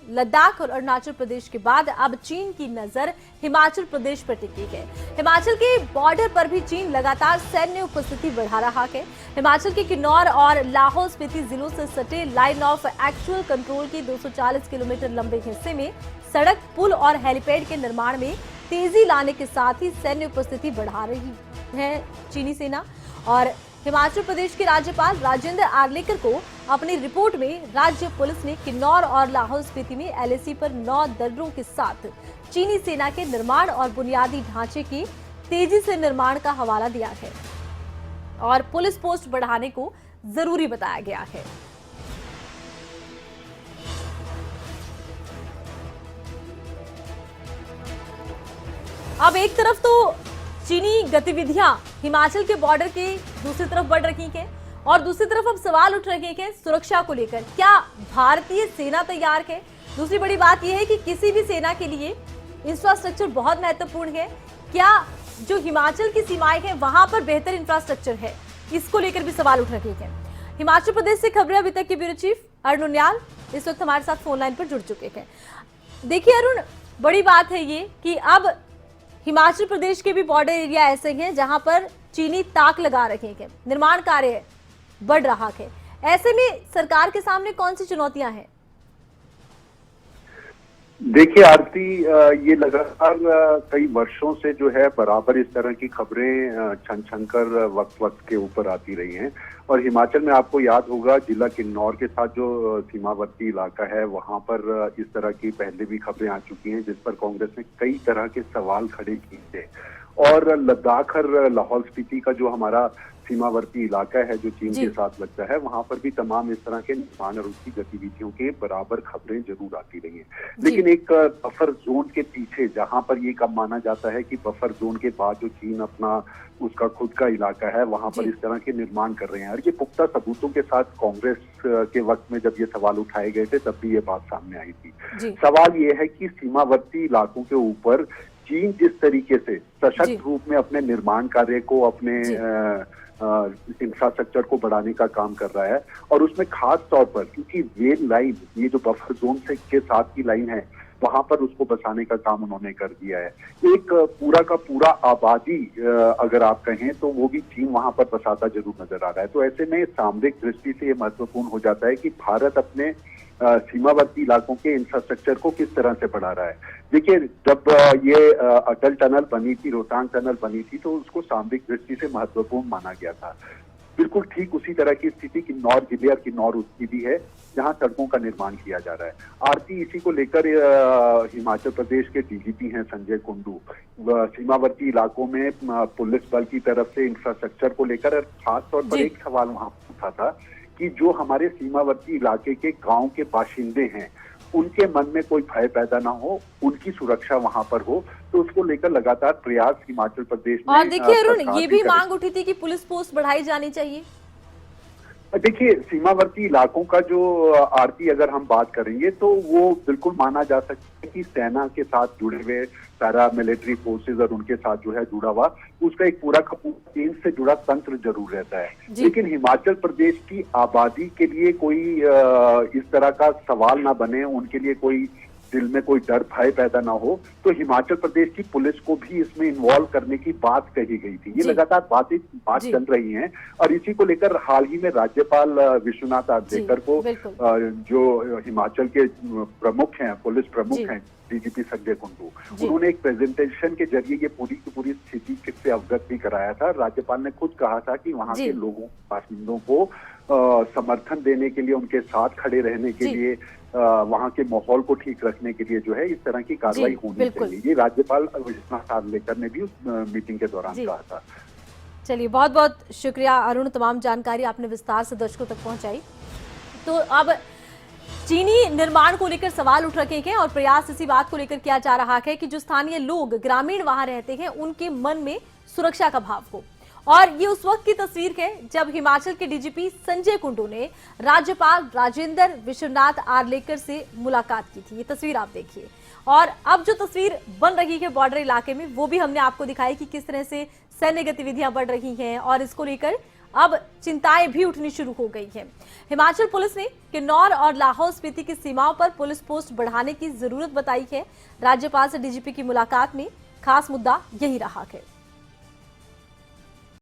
लद्दाख और अरुणाचल प्रदेश के बाद अब चीन की नजर हिमाचल प्रदेश पर टिकी है। हिमाचल के बॉर्डर पर भी चीन लगातार सैन्य उपस्थिति बढ़ा रहा है। हिमाचल के किन्नौर और लाहौल स्पीति जिलों से सटे लाइन ऑफ एक्चुअल कंट्रोल के 240 किलोमीटर लंबे हिस्से में सड़क, पुल और हेलीपैड के निर्माण में तेजी लाने के साथ ही सैन्य उपस्थिति बढ़ा रही है चीनी सेना। और हिमाचल प्रदेश के राज्यपाल राजेंद्र आर्लेकर को अपनी रिपोर्ट में राज्य पुलिस ने किन्नौर और लाहौल स्पीति में एलएसी पर 9 दर्रों के साथ चीनी सेना के निर्माण और बुनियादी ढांचे की तेजी से निर्माण का हवाला दिया है और पुलिस पोस्ट बढ़ाने को जरूरी बताया गया है। अब एक तरफ तो चीनी गतिविधियां हिमाचल के बॉर्डर के दूसरी तरफ बढ़ रही हैं और दूसरी तरफ अब सवाल उठ रहे हैं सुरक्षा को लेकर। क्या भारतीय सेना तैयार है? दूसरी बड़ी बात यह है कि किसी भी सेना के लिए इंफ्रास्ट्रक्चर बहुत महत्वपूर्ण है। क्या जो हिमाचल की सीमाएं हैं वहां पर बेहतर इंफ्रास्ट्रक्चर है? इसको लेकर भी सवाल उठ रहे हैं। हिमाचल प्रदेश से खबरें अभी तक के ब्यूरो चीफ अरुण उनियाल इस वक्त हमारे साथ फोन लाइन पर जुड़ चुके हैं। देखिए अरुण, बड़ी बात है ये कि अब हिमाचल प्रदेश के भी बॉर्डर एरिया ऐसे हैं जहां पर चीनी ताक लगा रहे हैं, निर्माण कार्य बढ़ रहा है। ऐसे में सरकार के सामने कौन सी चुनौतियां हैं? देखिए आरती, ये लगातार कई वर्षों से जो है बराबर इस तरह की खबरें छन छन कर वक्त वक्त के ऊपर आती रही हैं। और हिमाचल में आपको याद होगा जिला किन्नौर के साथ जो सीमावर्ती इलाका है वहां पर इस तरह की पहले भी खबरें आ चुकी हैं जिस पर कांग्रेस ने कई तरह के सवाल खड़े किए थे। और लद्दाख और लाहौल स्पीति का जो हमारा सीमावर्ती इलाका है जो चीन के साथ लगता है, वहां पर भी तमाम इस तरह के निर्माण और उसकी गतिविधियों के बराबर खबरें जरूर आती रही हैं। लेकिन एक बफर जोन के पीछे, जहां पर ये कब माना जाता है कि बफर जोन के बाद जो चीन अपना उसका खुद का इलाका है वहां पर इस तरह के निर्माण कर रहे हैं। और ये पुख्ता सबूतों के साथ कांग्रेस के वक्त में जब ये सवाल उठाए गए थे तब भी ये बात सामने आई थी। सवाल ये है कि सीमावर्ती इलाकों के ऊपर चीन जिस तरीके से सशक्त रूप में अपने निर्माण कार्य को, अपने इंफ्रास्ट्रक्चर को बढ़ाने का काम कर रहा है और उसमें खास तौर पर क्योंकि रेल लाइन, ये जो बफर जोन से के साथ की लाइन है वहां पर उसको बसाने का काम उन्होंने कर दिया है। एक पूरा का पूरा आबादी अगर आप कहें तो वो भी चीन वहां पर बसाता जरूर नजर आ रहा है। तो ऐसे में सामरिक दृष्टि से ये महत्वपूर्ण हो जाता है कि भारत अपने सीमावर्ती इलाकों के इंफ्रास्ट्रक्चर को किस तरह से बढ़ा रहा है। देखिए, जब ये अटल टनल बनी थी, रोहतांग टनल बनी थी, तो उसको सामरिक दृष्टि से महत्वपूर्ण माना गया था। बिल्कुल ठीक उसी तरह की स्थिति किन्नौर जिले और किन्नौर उसकी भी है जहां सड़कों का निर्माण किया जा रहा है। आरती, इसी को लेकर हिमाचल प्रदेश के डीजीपी हैं संजय कुंडू, सीमावर्ती इलाकों में पुलिस बल की तरफ से इंफ्रास्ट्रक्चर को लेकर खास तौर पर एक सवाल वहां उठा था कि जो हमारे सीमावर्ती इलाके के गांव के बाशिंदे हैं उनके मन में कोई भय पैदा ना हो, उनकी सुरक्षा वहां पर हो, तो उसको लेकर लगातार प्रयास हिमाचल प्रदेश में। और देखिए अरुण, ये भी मांग उठी थी कि पुलिस पोस्ट बढ़ाई जानी चाहिए। देखिए, सीमावर्ती इलाकों का जो आरती अगर हम बात करेंगे तो वो बिल्कुल माना जा सकता है कि सेना के साथ जुड़े हुए पैरा मिलिट्री फोर्सेज और उनके साथ जो है जुड़ा हुआ उसका एक पूरा का पूरा चीन से जुड़ा तंत्र जरूर रहता है। लेकिन हिमाचल प्रदेश की आबादी के लिए कोई इस तरह का सवाल ना बने, उनके लिए कोई दिल में कोई डर भय पैदा ना हो, तो हिमाचल प्रदेश की पुलिस को भी इसमें इन्वॉल्व करने की बात कही गई थी। ये लगातार बात चल रही है और इसी को लेकर हाल ही में राज्यपाल विश्वनाथ आर्लेकर को जो हिमाचल के प्रमुख हैं, पुलिस प्रमुख हैं डीजीपी संजय कुंडू, उन्होंने एक प्रेजेंटेशन के जरिए ये पूरी की पूरी स्थिति से अवगत भी कराया था। राज्यपाल ने खुद कहा था कि वहाँ के लोगों, बासिंदों को समर्थन देने के लिए, उनके साथ खड़े रहने के लिए, वहां के माहौल को ठीक रखने के लिए जो है इस तरह की कार्रवाई होनी चाहिए। ये राज्यपाल विश्वनाथ आर्लेकर ने भी उस मीटिंग के दौरान कहा था। चलिए, बहुत बहुत शुक्रिया अरुण, तमाम जानकारी आपने विस्तार से दर्शकों तक पहुंचाई। तो अब चीनी निर्माण को लेकर सवाल उठ रखे हैं और प्रयास इसी बात को लेकर किया जा रहा है कि जो स्थानीय लोग, ग्रामीण वहां रहते हैं, उनके मन में सुरक्षा का भाव हो। और ये उस वक्त की तस्वीर है जब हिमाचल के डीजीपी संजय कुंडू ने राज्यपाल राजेंद्र विश्वनाथ आर्लेकर से मुलाकात की थी। ये तस्वीर आप देखिए। और अब जो तस्वीर बन रही है बॉर्डर इलाके में, वो भी हमने आपको दिखाई कि किस तरह से सैन्य गतिविधियां बढ़ रही हैं और इसको लेकर अब चिंताएं भी उठनी शुरू हो गई हैं। हिमाचल पुलिस ने किन्नौर और लाहौल स्पीति की सीमाओं पर पुलिस पोस्ट बढ़ाने की जरूरत बताई है। राज्यपाल से डीजीपी की मुलाकात में खास मुद्दा यही रहा है।